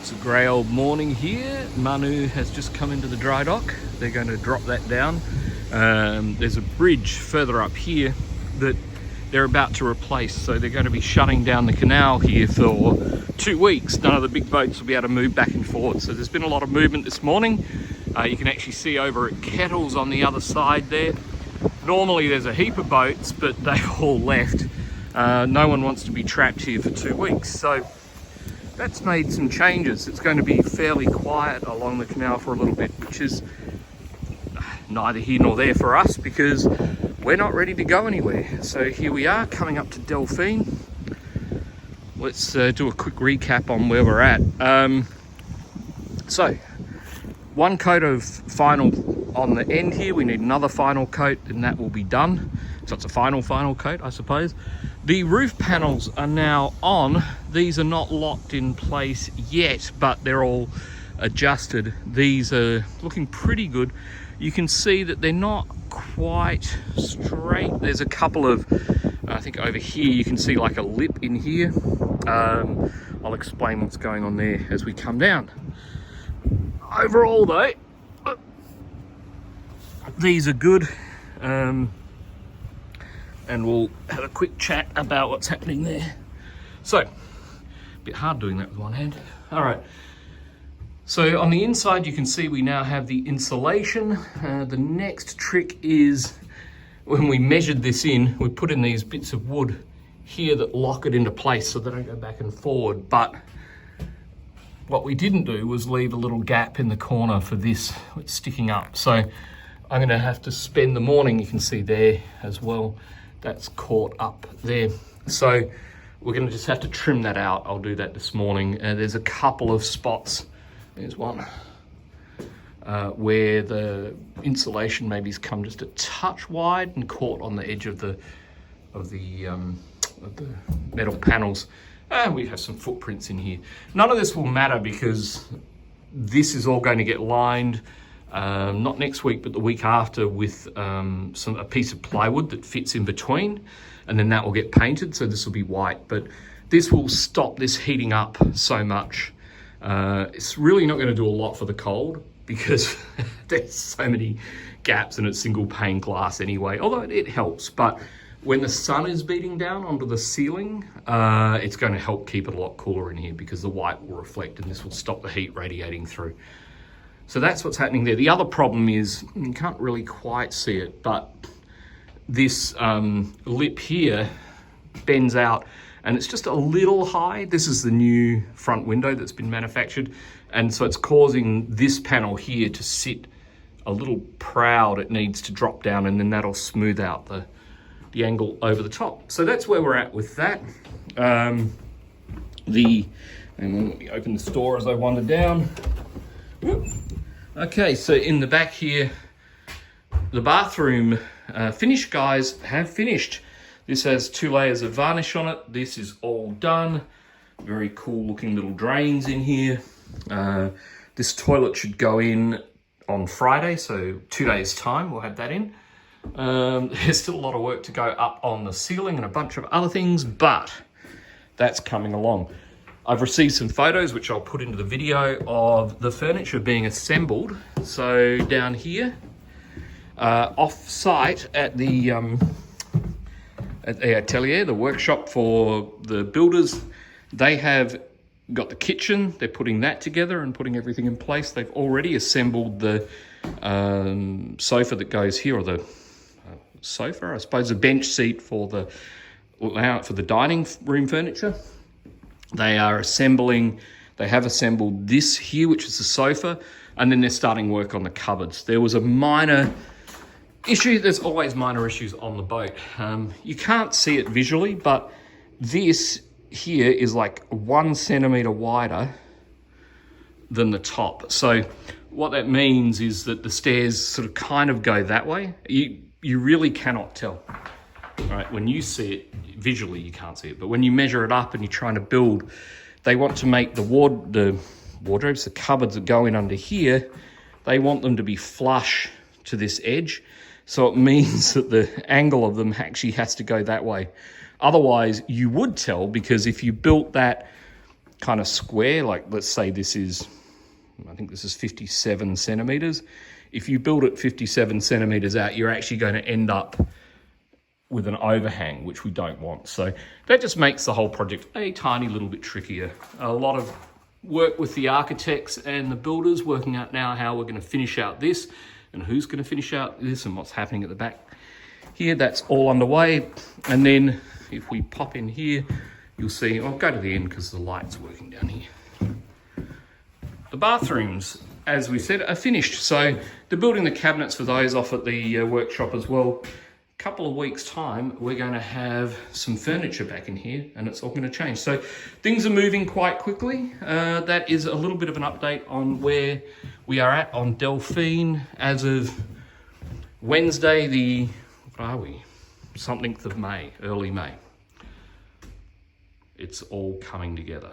It's a grey old morning here. Manu has just come into the dry dock. They're going to drop that down. There's a bridge further up here that they're about to replace, so they're going to be shutting down the canal here for 2 weeks. None of the big boats will be able to move back and forth. So there's been a lot of movement this morning. You can actually see over at Kettles on the other side there. Normally there's a heap of boats, but they've all left. No one wants to be trapped here for 2 weeks. So that's made some changes. It's going to be fairly quiet along the canal for a little bit, which is neither here nor there for us because we're not ready to go anywhere. So here we are coming up to Delfine. Let's do a quick recap on where we're at. So one coat of final on the end here. We need another final coat and that will be done. So it's a final coat, I suppose. The roof panels are now on. These are not locked in place yet, but they're all adjusted. These are looking pretty good. You can see that they're not quite straight. There's a couple of, I think over here, you can see like a lip in here. I'll explain what's going on there as we come down. Overall though, these are good. And we'll have a quick chat about what's happening there. So, a bit hard doing that with one hand. All right. So on the inside, you can see we now have the insulation. The next trick is when we measured this in, we put in these bits of wood here that lock it into place so they don't go back and forward. But what we didn't do was leave a little gap in the corner for this. It's sticking up. So I'm going to have to spend the morning, you can see there as well, that's caught up there. So we're going to just have to trim that out. I'll do that this morning. There's a couple of spots. There's one where the insulation maybe's come just a touch wide and caught on the edge of the metal panels. And we have some footprints in here. None of this will matter because this is all going to get lined, not next week, but the week after with a piece of plywood that fits in between, and then that will get painted. So this will be white, but this will stop this heating up so much. It's really not going to do a lot for the cold because there's so many gaps and it's single pane glass anyway, although it helps. But when the sun is beating down onto the ceiling, it's going to help keep it a lot cooler in here because the white will reflect and this will stop the heat radiating through. So that's what's happening there. The other problem is, you can't really quite see it, but this lip here bends out and it's just a little high. This is the new front window that's been manufactured. And so it's causing this panel here to sit a little proud. It needs to drop down and then that'll smooth out the angle over the top. So that's where we're at with that. And then let me open the store as I wander down. Okay, so in the back here, the bathroom finish guys have finished. This has 2 layers of varnish on it. This is all done. Very cool looking little drains in here. This toilet should go in on Friday, so 2 days time we'll have that in. There's still a lot of work to go up on the ceiling and a bunch of other things, but that's coming along. I've received some photos, which I'll put into the video, of the furniture being assembled. So down here, off-site at the atelier, the workshop for the builders, they have got the kitchen. They're putting that together and putting everything in place. They've already assembled the sofa that goes here, or the sofa, I suppose, a bench seat for the dining room furniture. They have assembled this here, which is the sofa, and then they're starting work on the cupboards. There was a minor issue. There's always minor issues on the boat. You can't see it visually, but this here is like 1 centimeter wider than the top. So what that means is that the stairs sort of kind of go that way. You really cannot tell. Right, when you see it visually, you can't see it, but when you measure it up and you're trying to build, they want to make the wardrobes, the cupboards that go in under here, they want them to be flush to this edge. So it means that the angle of them actually has to go that way. Otherwise, you would tell, because if you built that kind of square, like let's say this is, I think this is 57 centimeters. If you build it 57 centimeters out, you're actually going to end up with an overhang, which we don't want. So that just makes the whole project a tiny little bit trickier. A lot of work with the architects and the builders working out now how we're going to finish out this and who's going to finish out this and what's happening at the back here. That's all underway. And then if we pop in here, you'll see, I'll go to the end because the light's working down here. The bathrooms, as we said, are finished. So they're building the cabinets for those off at the workshop as well. Couple of weeks time, we're going to have some furniture back in here and it's all going to change. So things are moving quite quickly. That is a little bit of an update on where we are at on Delfine as of Wednesday, the, what are we? Something of May, early May. It's all coming together.